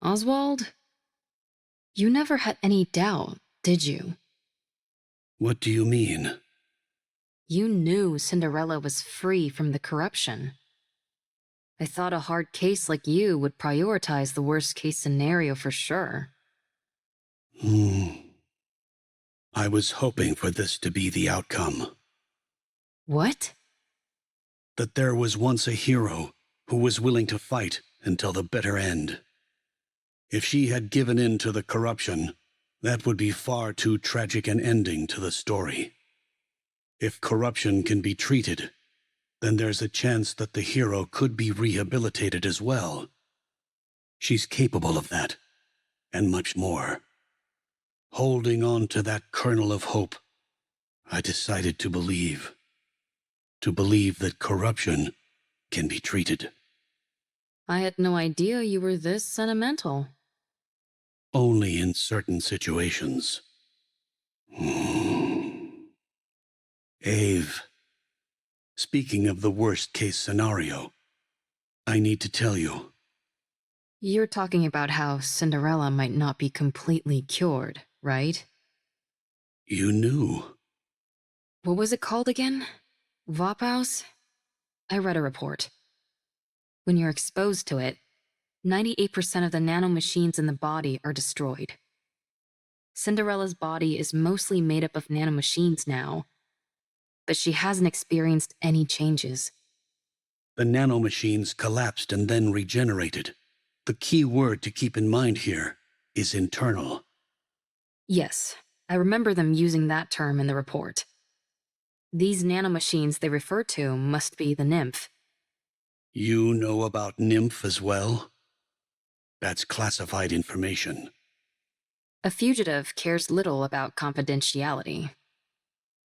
Oswald, you never had any doubt, did you? What do you mean? You knew Cinderella was free from the corruption. I thought a hard case like you would prioritize the worst case scenario for sure. I was hoping for this to be the outcome. What? That there was once a hero who was willing to fight until the bitter end. If she had given in to the corruption, that would be far too tragic an ending to the story. If corruption can be treated, then there's a chance that the hero could be rehabilitated as well. She's capable of that, and much more. Holding on to that kernel of hope, I decided to believe. To believe that corruption can be treated. I had no idea you were this sentimental. Only in certain situations. Ave, speaking of the worst-case scenario, I need to tell you. You're talking about how Cinderella might not be completely cured, right? You knew. What was it called again? Vophouse? I read a report. When you're exposed to it, 98% of the nanomachines in the body are destroyed. Cinderella's body is mostly made up of nanomachines now, but she hasn't experienced any changes. The nanomachines collapsed and then regenerated. The key word to keep in mind here is internal. Yes, I remember them using that term in the report. These nanomachines they refer to must be the nymph. You know about Nymph as well? That's classified information. A fugitive cares little about confidentiality.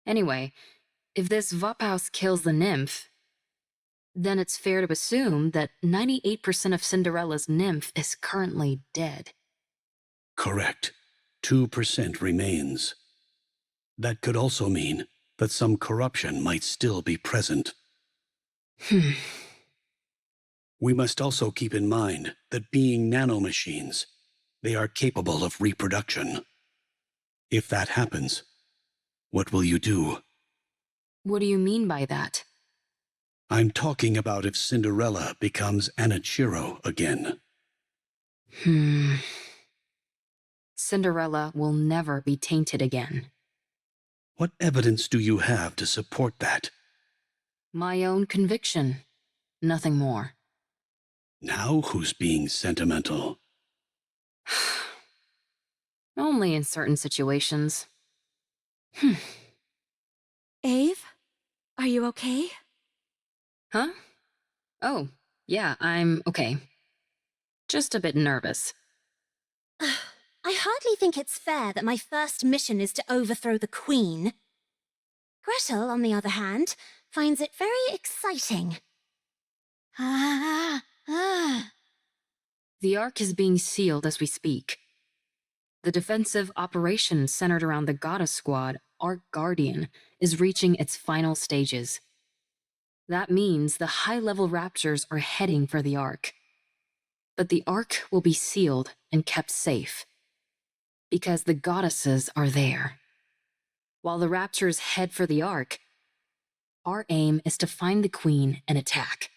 Anyway, if this Vophouse kills the nymph, then it's fair to assume that 98% of Cinderella's nymph is currently dead. Correct. 2% remains. That could also mean that some corruption might still be present. We must also keep in mind that being nanomachines, they are capable of reproduction. If that happens, what will you do? What do you mean by that? I'm talking about if Cinderella becomes Anichiro again. Cinderella will never be tainted again. What evidence do you have to support that? My own conviction. Nothing more. Now who's being sentimental? Only in certain situations. Ave? Are you okay? Huh? Oh, yeah, I'm okay. Just a bit nervous. I hardly think it's fair that my first mission is to overthrow the Queen. Gretel, on the other hand, finds it very exciting. The Ark is being sealed as we speak. The defensive operation centered around the Goddess Squad, Ark Guardian, is reaching its final stages. That means the high-level Raptors are heading for the Ark. But the Ark will be sealed and kept safe, because the goddesses are there. While the Raptors head for the Ark, our aim is to find the Queen and attack.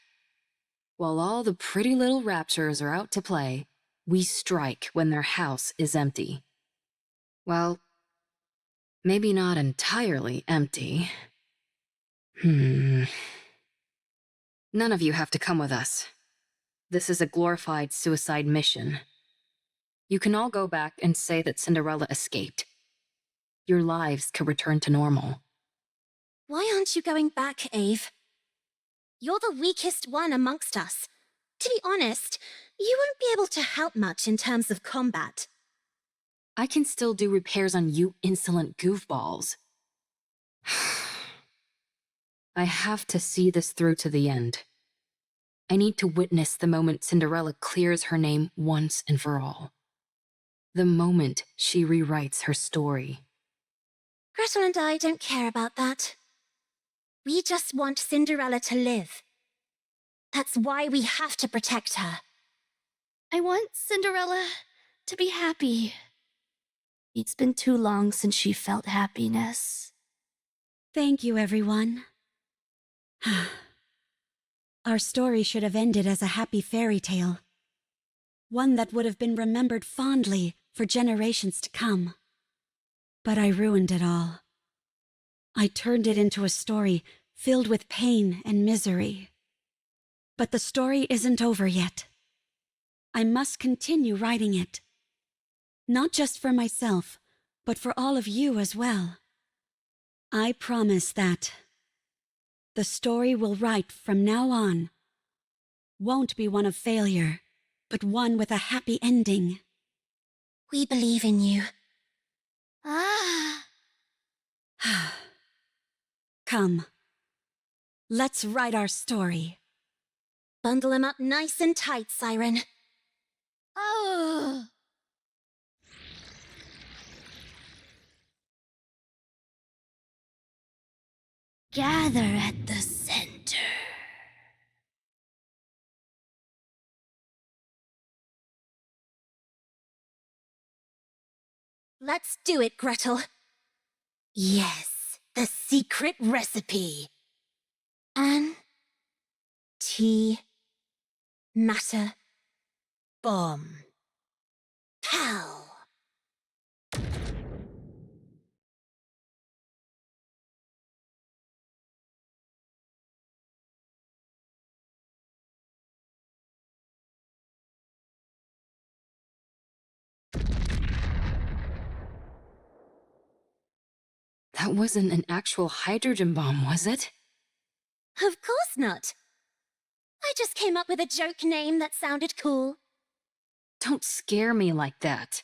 While all the pretty little Raptors are out to play, we strike when their house is empty. Well, maybe not entirely empty. None of you have to come with us. This is a glorified suicide mission. You can all go back and say that Cinderella escaped. Your lives could return to normal. Why aren't you going back, Ave? You're the weakest one amongst us. To be honest, you won't be able to help much in terms of combat. I can still do repairs on you insolent goofballs. I have to see this through to the end. I need to witness the moment Cinderella clears her name once and for all. The moment she rewrites her story. Gretel and I don't care about that. We just want Cinderella to live. That's why we have to protect her. I want Cinderella to be happy. It's been too long since she felt happiness. Thank you, everyone. Our story should have ended as a happy fairy tale. One that would have been remembered fondly for generations to come. But I ruined it all. I turned it into a story filled with pain and misery. But the story isn't over yet. I must continue writing it. Not just for myself, but for all of you as well. I promise that the story we'll write from now on won't be one of failure, but one with a happy ending. We believe in you. Ah! Come, let's write our story. Bundle him up nice and tight, Siren. Oh! Gather at the center. Let's do it, Gretel. Yes, the secret recipe. Matter bomb. Pow! That wasn't an actual hydrogen bomb, was it? Of course not. I just came up with a joke name that sounded cool. Don't scare me like that.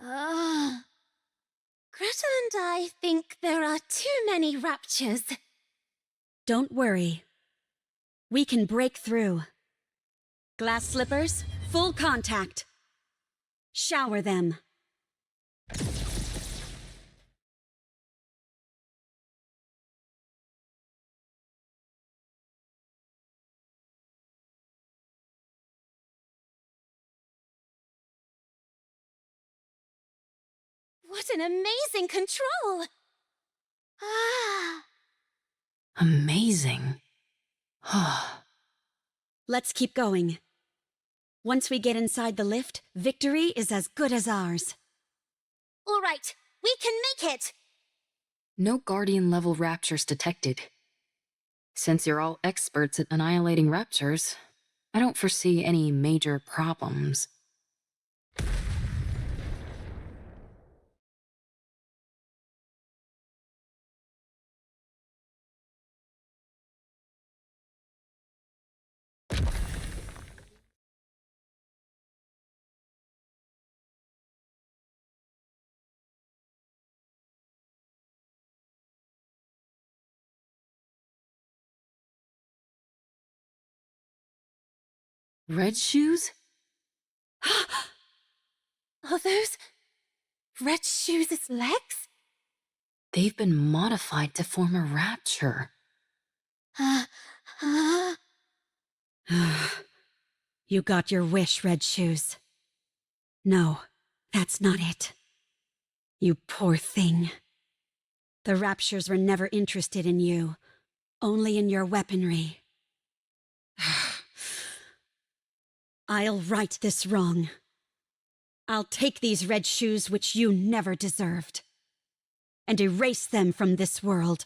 Ah! Gretel and I think there are too many raptures. Don't worry. We can break through. Glass slippers, full contact. Shower them. What an amazing control! Ah! Amazing. Let's keep going. Once we get inside the lift, victory is as good as ours. All right, we can make it! No Guardian-level raptures detected. Since you're all experts at annihilating raptors, I don't foresee any major problems. Red shoes? Are those Red Shoes' legs? They've been modified to form a rapture. You got your wish, Red Shoes. No, that's not it. You poor thing. The Raptures were never interested in you, only in your weaponry. I'll right this wrong. I'll take these Red Shoes which you never deserved, and erase them from this world.